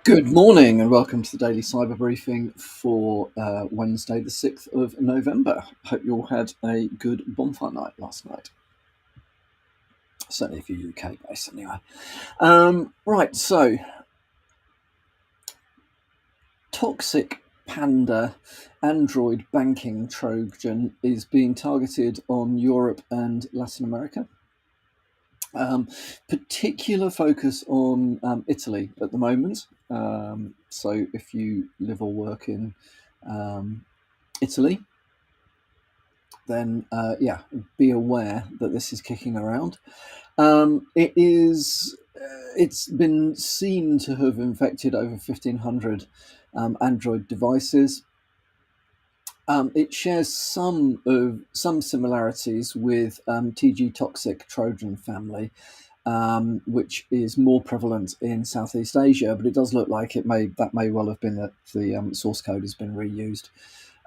Good morning and welcome to the Daily Cyber Briefing for Wednesday, the 6th of November. Hope you all had a good bonfire night last night. Certainly if you're UK based, anyway. Right, so Toxic Panda Android banking Trojan is being targeted on Europe and Latin America. Particular focus on Italy at the moment. So if you live or work in Italy, then be aware that this is kicking around. It's been seen to have infected over 1,500 Android devices. It shares some similarities with TG Toxic Trojan family, which is more prevalent in Southeast Asia, but it does look like that may well have been that the source code has been reused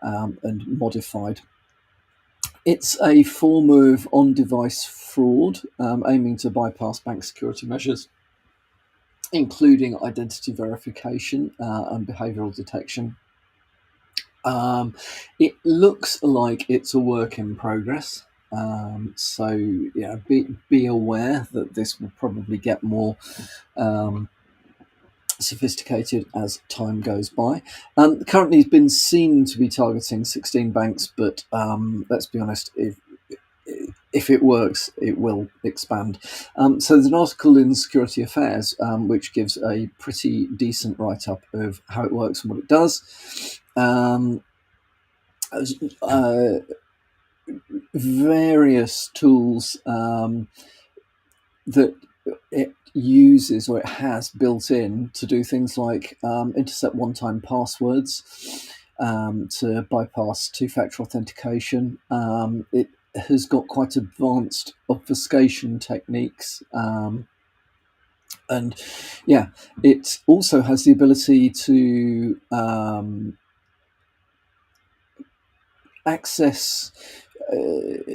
and modified. It's a form of on-device fraud aiming to bypass bank security measures, including identity verification and behavioural detection. It looks like it's a work in progress. So be aware that this will probably get more sophisticated as time goes by. Currently, it's been seen to be targeting 16 banks, but let's be honest, if it works, it will expand. So there's an article in Security Affairs which gives a pretty decent write-up of how it works and what it does. Various tools that it uses or it has built in to do things like intercept one-time passwords, to bypass two-factor authentication. It has got quite advanced obfuscation techniques. And it also has the ability to access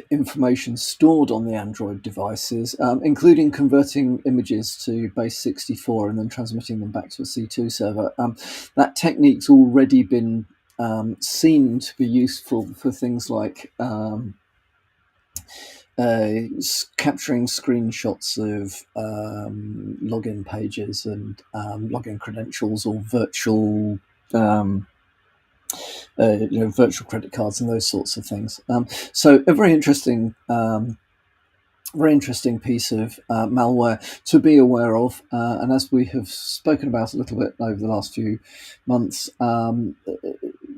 information stored on the Android devices, including converting images to base 64 and then transmitting them back to a C2 server. That technique's already been seen to be useful for things like capturing screenshots of login pages and login credentials or virtual virtual credit cards and those sorts of things. So a very interesting piece of malware to be aware of. And as we have spoken about a little bit over the last few months,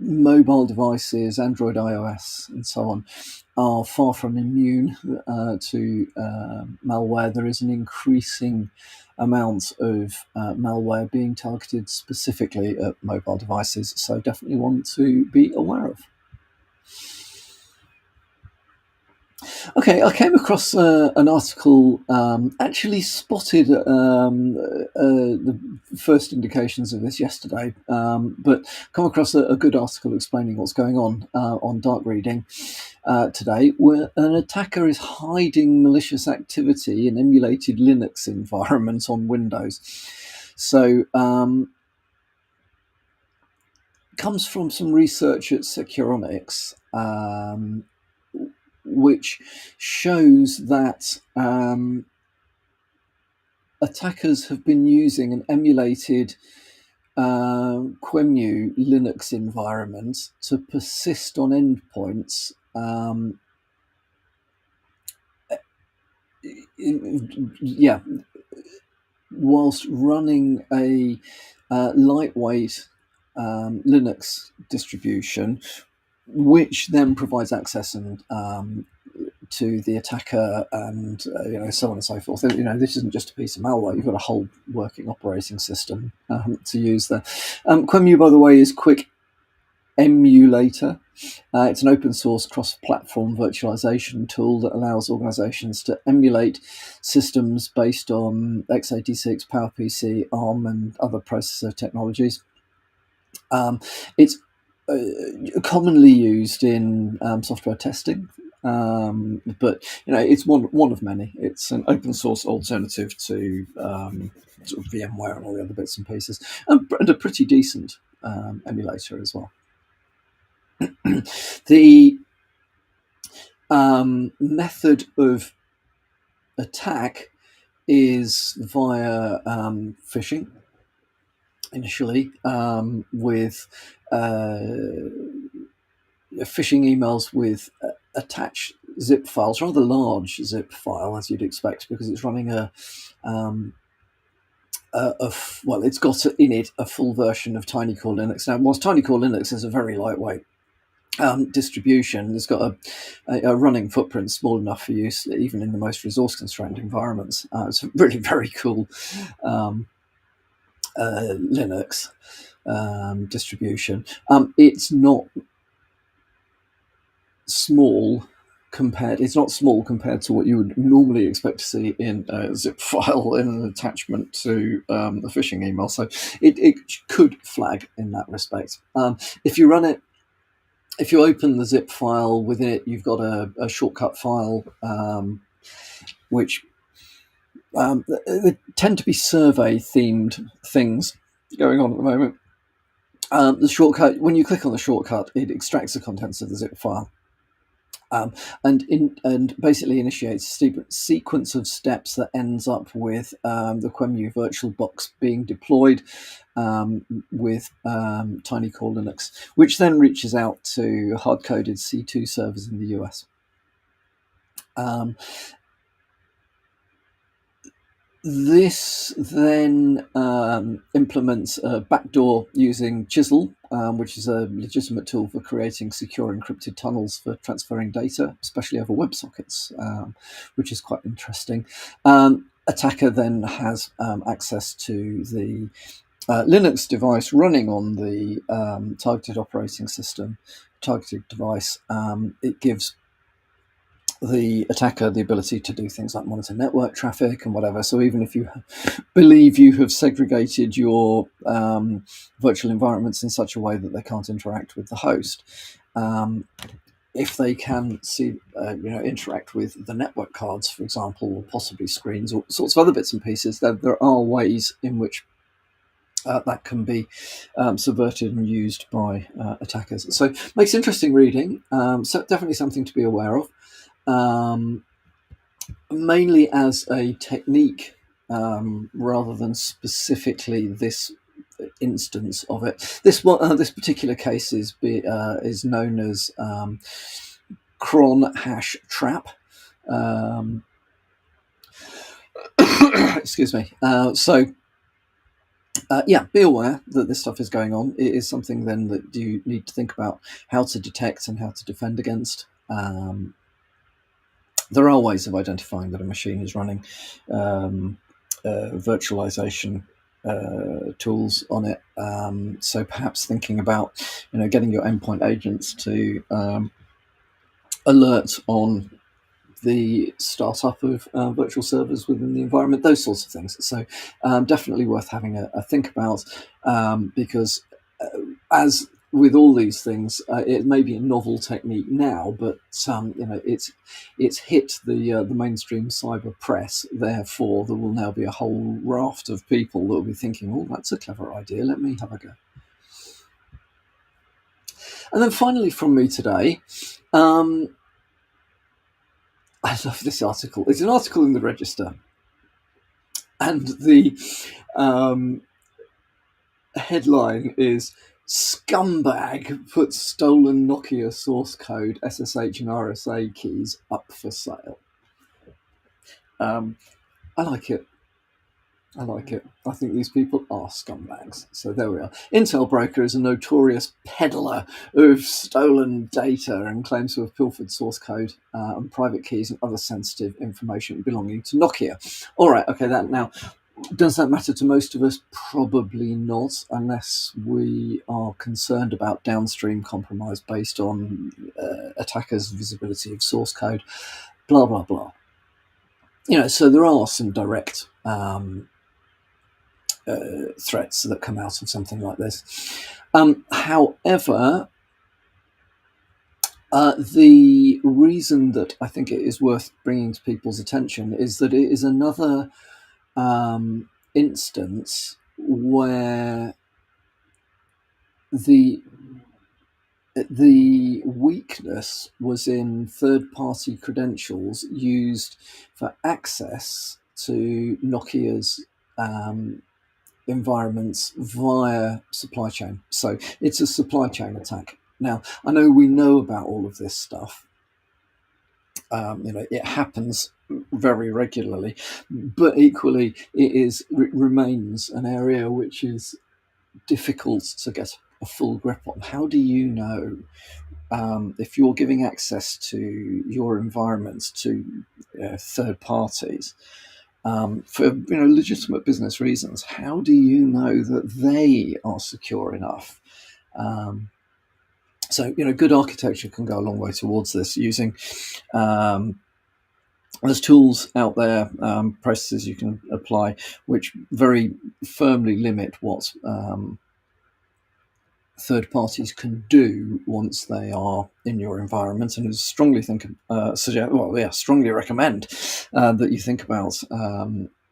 mobile devices, Android, iOS, and so on, are far from immune to malware. There is an increasing amount of malware being targeted specifically at mobile devices, so definitely one to be aware of. Okay, I came across an article, actually spotted the first indications of this yesterday, but come across a good article explaining what's going on dark reading today, where an attacker is hiding malicious activity in emulated Linux environments on Windows. So comes from some research at Securonix, which shows that attackers have been using an emulated QEMU Linux environment to persist on endpoints whilst running a lightweight Linux distribution, which then provides access and to the attacker and so on and so forth. This isn't just a piece of malware. You've got a whole working operating system to use there. QEMU, by the way, is Quick Emulator. It's an open source cross-platform virtualization tool that allows organizations to emulate systems based on x86, PowerPC, ARM, and other processor technologies. It's commonly used in software testing, But it's one of many. It's an open source alternative to sort of VMware and all the other bits and pieces, and a pretty decent emulator as well. The method of attack is via phishing initially, with phishing emails with attached zip files, rather large zip file as you'd expect, because it's running it's got in it a full version of TinyCore Linux. Now, whilst TinyCore Linux is a very lightweight distribution, it's got a running footprint small enough for use even in the most resource-constrained environments. It's a really very cool Linux distribution. It's not small compared to what you would normally expect to see in a zip file in an attachment to a phishing email. So it could flag in that respect. If you run it, if you open the zip file, within it you've got a shortcut file, which they tend to be survey-themed things going on at the moment. The shortcut, when you click on the shortcut, it extracts the contents of the zip file. And basically initiates a sequence of steps that ends up with the QEMU VirtualBox being deployed with TinyCore Linux, which then reaches out to hard-coded C2 servers in the US. This then implements a backdoor using Chisel, which is a legitimate tool for creating secure encrypted tunnels for transferring data, especially over WebSockets, which is quite interesting. Attacker then has access to the Linux device running on the targeted operating system, targeted device. It gives the attacker the ability to do things like monitor network traffic and whatever. So even if you believe you have segregated your virtual environments in such a way that they can't interact with the host, if they can interact with the network cards, for example, or possibly screens or sorts of other bits and pieces, there are ways in which that can be subverted and used by attackers. So it makes interesting reading. So definitely something to be aware of. Mainly as a technique rather than specifically this instance of it. This particular case is known as cron hash trap. Excuse me. Be aware that this stuff is going on. It is something then that you need to think about how to detect and how to defend against. There are ways of identifying that a machine is running virtualization tools on it. So perhaps thinking about getting your endpoint agents to alert on the startup of virtual servers within the environment, those sorts of things. So definitely worth having a think about, because as with all these things, it may be a novel technique now, but it's hit the mainstream cyber press. Therefore, there will now be a whole raft of people that will be thinking, "Oh, that's a clever idea. Let me have a go." And then finally, from me today, I love this article. It's an article in the Register, and the headline is "Scumbag puts stolen Nokia source code, SSH and RSA keys up for sale." I like it. I think these people are scumbags. So there we are. Intel Broker is a notorious peddler of stolen data and claims to have pilfered source code and private keys and other sensitive information belonging to Nokia. All right, okay, that now... Does that matter to most of us? Probably not, unless we are concerned about downstream compromise based on attackers' visibility of source code, blah, blah, blah. So there are some direct threats that come out of something like this. However, The reason that I think it is worth bringing to people's attention is that it is another instance where the the weakness was in third-party credentials used for access to Nokia's environments via supply chain. So it's a supply chain attack. Now, I know we know about all of this stuff. It happens very regularly, but equally, remains an area which is difficult to get a full grip on. How do you know if you're giving access to your environment to third parties for legitimate business reasons? How do you know that they are secure enough? So good architecture can go a long way towards this using. There's tools out there, processes you can apply, which very firmly limit what third parties can do once they are in your environment, and strongly strongly recommend that you think about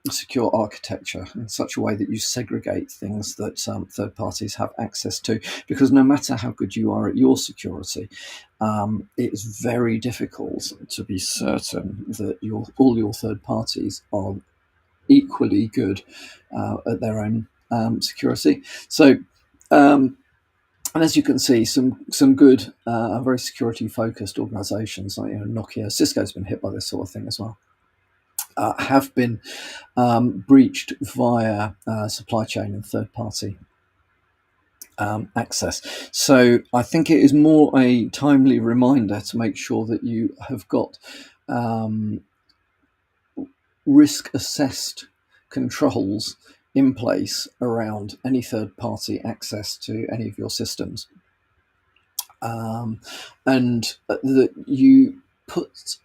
secure architecture in such a way that you segregate things that third parties have access to, because no matter how good you are at your security, it's very difficult to be certain that all your third parties are equally good at their own security. So and as you can see, some good, very security-focused organisations like Nokia, Cisco's been hit by this sort of thing as well, have been breached via supply chain and third-party access. So I think it is more a timely reminder to make sure that you have got risk-assessed controls in place around any third-party access to any of your systems. And that you put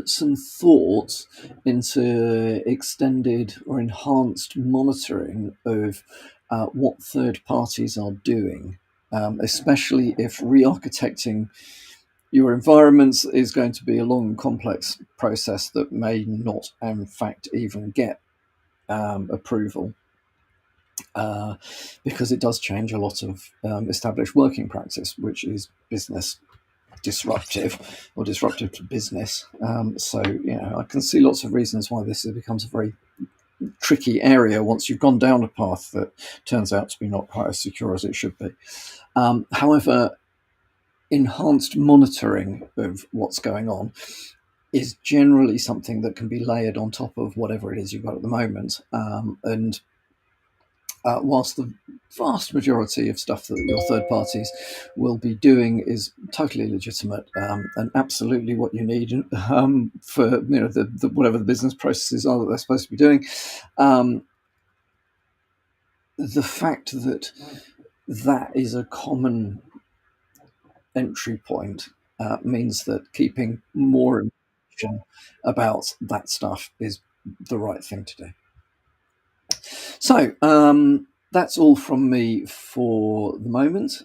some thought into extended or enhanced monitoring of what third parties are doing, especially if re-architecting your environments is going to be a long and complex process that may not, in fact, even get approval. Because it does change a lot of established working practice, which is business disruptive or disruptive to business. I can see lots of reasons why this becomes a very tricky area once you've gone down a path that turns out to be not quite as secure as it should be. However, enhanced monitoring of what's going on is generally something that can be layered on top of whatever it is you've got at the moment. Whilst the vast majority of stuff that your third parties will be doing is totally legitimate and absolutely what you need for the whatever the business processes are that they're supposed to be doing, the fact that that is a common entry point means that keeping more information about that stuff is the right thing to do. So that's all from me for the moment.